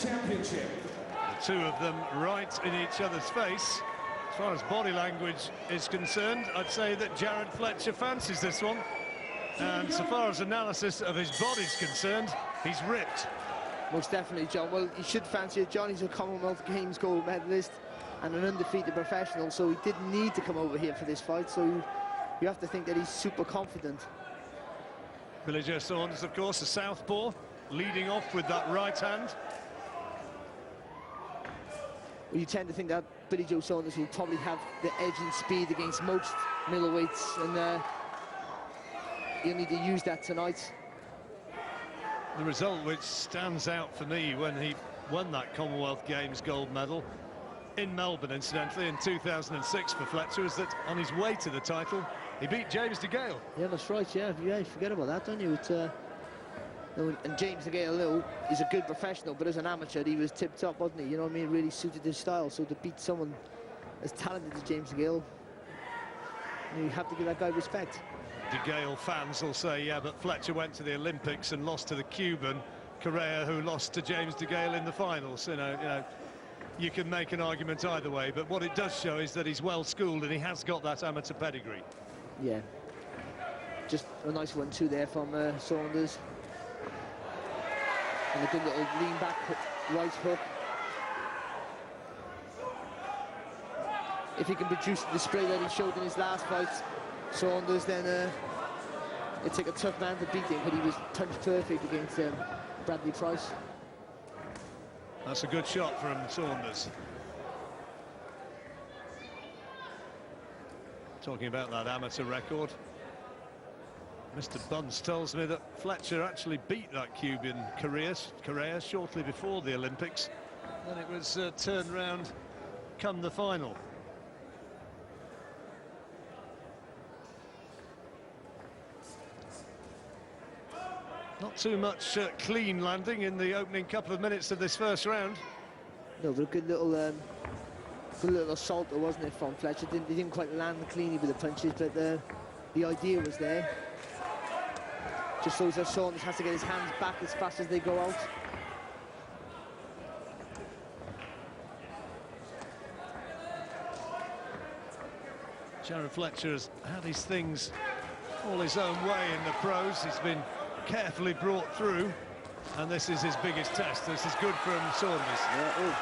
Championship. The two of them right in each other's face. As far as body language is concerned, I'd say that Jarrod Fletcher fancies this one. And so far as analysis of his body's concerned, he's ripped. Most definitely, John. Well, he should fancy it. Johnny's a Commonwealth Games gold medalist and an undefeated professional, so he didn't need to come over here for this fight, so you have to think that he's super confident. Billy Joe Saunders, of course, a southpaw, leading off with that right hand. Well, you tend to think that Billy Joe Saunders will probably have the edge in speed against most middleweights, and he'll need to use that tonight. The result which stands out for me when he won that Commonwealth Games gold medal in Melbourne, incidentally, in 2006 for Fletcher, is that on his way to the title, he beat James DeGale. Yeah, that's right, yeah, you forget about that, don't you? And James DeGale is a good professional, but as an amateur, he was tip-top, wasn't he? You know what I mean? Really suited his style, so to beat someone as talented as James DeGale, you have to give that guy respect. DeGale fans will say, yeah, but Fletcher went to the Olympics and lost to the Cuban, Correa, who lost to James DeGale in the finals. You know, you can make an argument either way, but what it does show is that he's well-schooled and he has got that amateur pedigree. Yeah. Just a nice 1-2 there from Saunders. And a good little lean-back right hook. If he can produce the display that he showed in his last fight, Saunders, then it'd take a tough man to beat him, but he was punch perfect against Bradley Price. That's a good shot from Saunders. Talking about that amateur record, Mr. Bunce tells me that Fletcher actually beat that Cuban Correa shortly before the Olympics. Then it was turned round come the final. Not too much clean landing in the opening couple of minutes of this first round. No, but a good little assault, wasn't it, from Fletcher? He didn't quite land cleanly with the punches, but the idea was there. Just shows that Saunders has to get his hands back as fast as they go out. Jarrod Fletcher has had his things all his own way in the pros. He's been carefully brought through, and this is his biggest test. This is good from Saunders. Yeah,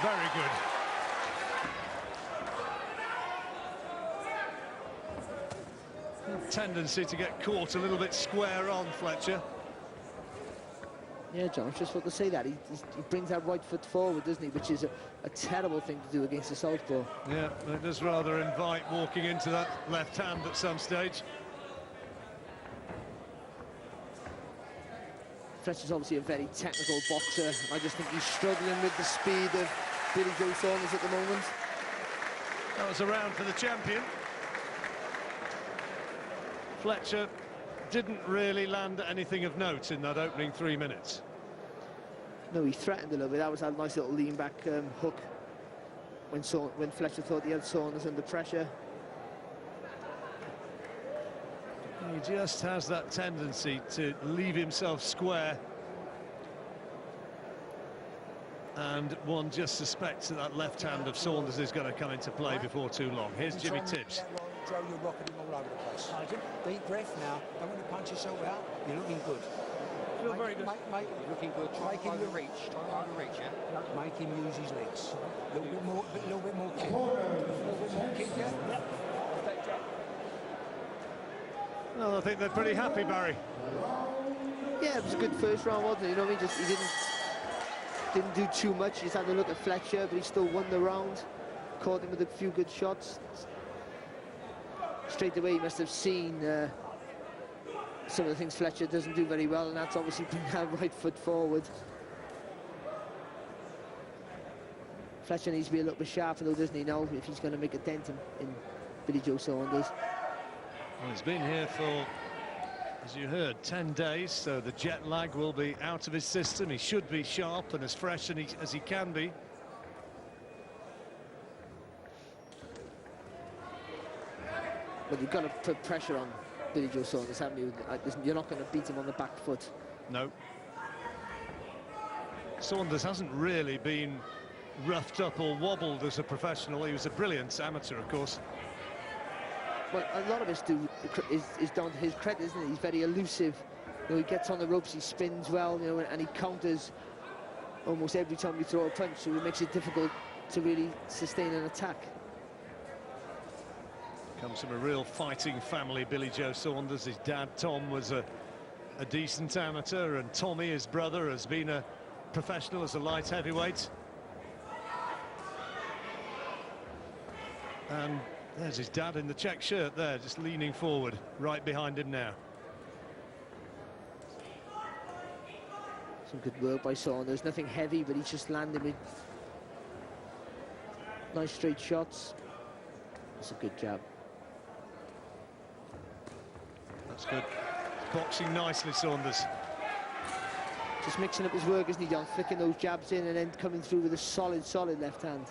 very good. Tendency to get caught a little bit square on Fletcher. Yeah, John, I was just about to say that. He brings that right foot forward, doesn't he? Which is a terrible thing to do against a southpaw. Yeah, it does rather invite walking into that left hand at some stage. Fletcher's obviously a very technical boxer. I just think he's struggling with the speed of Billy Joe Saunders at the moment. That was a round for the champion. Fletcher didn't really land anything of note in that opening 3 minutes. No, he threatened a little bit. That was a nice little lean-back hook when Fletcher thought he had Saunders under pressure. He just has that tendency to leave himself square, and one just suspects that that left hand of Saunders is going to come into play before too long. Here's Jimmy Tibbs. Joe, you're rocking him all over the place. Deep breath now. Don't want to punch yourself out. You're looking good. Feel very good. Mate, looking good. Try to reach. Try to reach, yeah. Make him use his legs. A little bit more kick. A little bit more kick, yeah? Well, I think they're pretty happy, Barry. Yeah, it was a good first round, wasn't it? You know what I mean? He didn't do too much. He just had to look at Fletcher, but he still won the round. Caught him with a few good shots. Straight away, he must have seen some of the things Fletcher doesn't do very well, and that's obviously bring that right foot forward. Fletcher needs to be a little bit sharper, though, doesn't he, now, if he's going to make a dent in Billy Joe Saunders. Well, he's been here for, as you heard, 10 days, so the jet lag will be out of his system. He should be sharp and as fresh as he can be. But you've got to put pressure on Billy Joe Saunders, haven't you? You're not going to beat him on the back foot. No. Saunders hasn't really been roughed up or wobbled as a professional. He was a brilliant amateur, of course. Well, a lot of it is down to his credit, isn't it? He's very elusive. You know, he gets on the ropes, he spins well, you know, and he counters almost every time you throw a punch, so it makes it difficult to really sustain an attack. Comes from a real fighting family, Billy Joe Saunders. His dad, Tom, was a decent amateur, and Tommy, his brother, has been a professional as a light heavyweight. And there's his dad in the check shirt there, just leaning forward, right behind him now. Some good work by Saunders. Nothing heavy, but he's just landing with nice straight shots. That's a good jab. That's good. Boxing nicely, Saunders. Just mixing up his work, isn't he, John? Flicking those jabs in and then coming through with a solid left hand.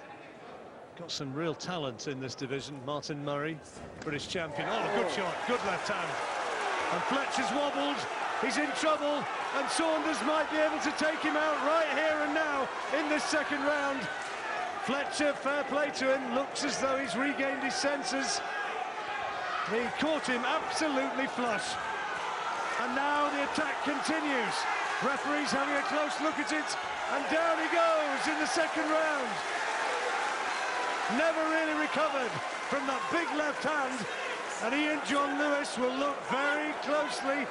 Got some real talent in this division. Martin Murray, British champion. Oh, good shot, good left hand. And Fletcher's wobbled. He's in trouble, and Saunders might be able to take him out right here and now in this second round. Fletcher, fair play to him, looks as though he's regained his senses. He caught him absolutely flush. And now the attack continues. Referee's having a close look at it, and down he goes in the second round. Never really recovered from that big left hand, and Ian John Lewis will look very closely.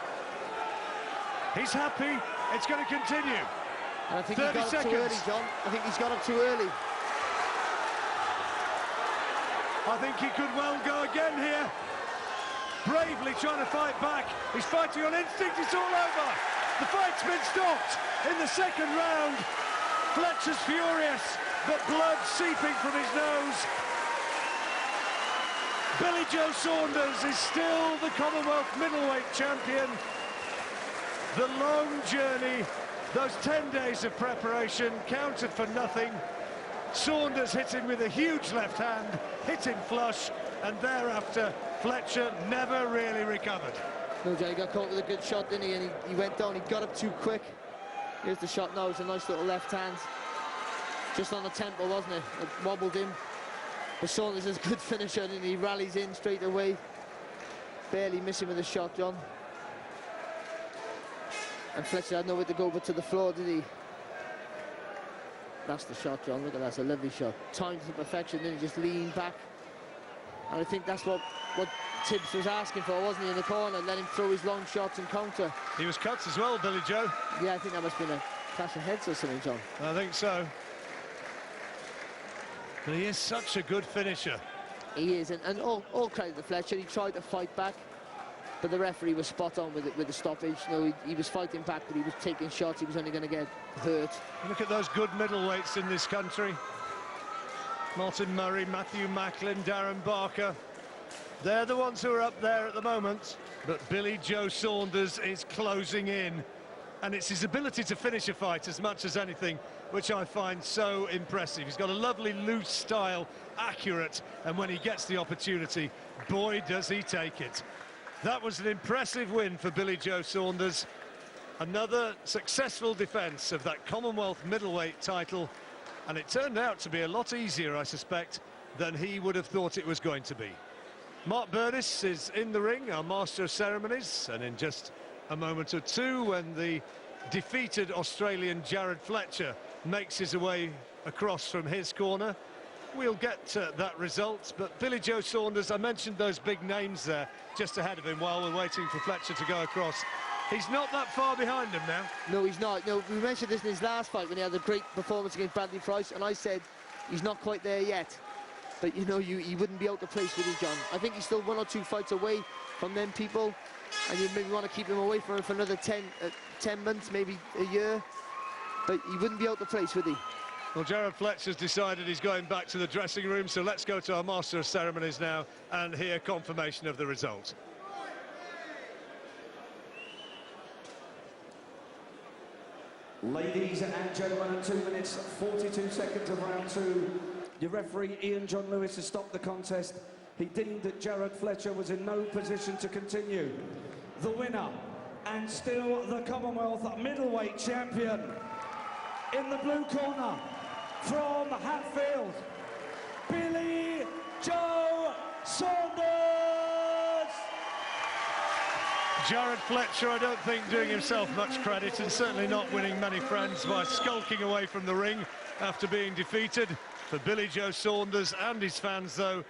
He's happy. It's going to continue. And I think he got up too early, John. I think he's got up too early. I think he could well go again here. Bravely trying to fight back. He's fighting on instinct. It's all over. The fight's been stopped in the second round. Fletcher's furious, but blood seeping from his nose. Billy Joe Saunders is still the Commonwealth middleweight champion. The long journey, those 10 days of preparation counted for nothing. Saunders hit him with a huge left hand, hit him flush, and thereafter Fletcher never really recovered. No, Joe, he got caught with a good shot, didn't he? And he went down, he got up too quick. Here's the shot now, it's a nice little left hand. Just on the temple, wasn't it? It wobbled him. But Saunders is a good finisher, and he rallies in straight away. Barely missing with a shot, John. And Fletcher had nowhere to go but to the floor, did he? That's the shot, John. Look at that, that's a lovely shot. Timed to perfection, then he just leaned back. And I think that's what Tibbs was asking for, wasn't he, in the corner? Let him throw his long shots and counter. He was cut as well, Billy Joe. Yeah, I think that must have been a clash of heads or something, John. I think so. But he is such a good finisher. He is, and all credit to Fletcher. He tried to fight back, but the referee was spot on with the stoppage. You know, he was fighting back, but he was taking shots. He was only going to get hurt. Look at those good middleweights in this country. Martin Murray, Matthew Macklin, Darren Barker. They're the ones who are up there at the moment. But Billy Joe Saunders is closing in. And it's his ability to finish a fight as much as anything, which I find so impressive. He's got a lovely loose style, accurate, and when he gets the opportunity, boy, does he take it. That was an impressive win for Billy Joe Saunders. Another successful defence of that Commonwealth middleweight title, and it turned out to be a lot easier, I suspect, than he would have thought it was going to be. Mark Burniss is in the ring, our Master of Ceremonies, and in just a moment or two, when the defeated Australian Jarrod Fletcher makes his way across from his corner, we'll get to that result. But Billy Joe Saunders, I mentioned those big names there just ahead of him while we're waiting for Fletcher to go across. He's not that far behind him now. No, he's not. No, we mentioned this in his last fight when he had a great performance against Bradley Price, and I said he's not quite there yet. But, you know, he wouldn't be out of place with his John. I think he's still 1 or 2 fights away from them people, and you maybe want to keep him away from him for another 10 months, maybe a year. But he wouldn't be out of place, would he? Well, Jarrod Fletcher's decided he's going back to the dressing room, so let's go to our Master of Ceremonies now and hear confirmation of the result. Ladies and gentlemen, at 2 minutes 42 seconds of round 2, your referee Ian John Lewis has stopped the contest. He deemed that Jarrod Fletcher was in no position to continue. The winner, and still the Commonwealth middleweight champion, in the blue corner, from Hatfield, Billy Joe Saunders! Jarrod Fletcher, I don't think doing himself much credit, and certainly not winning many friends by skulking away from the ring after being defeated. For Billy Joe Saunders and his fans, though,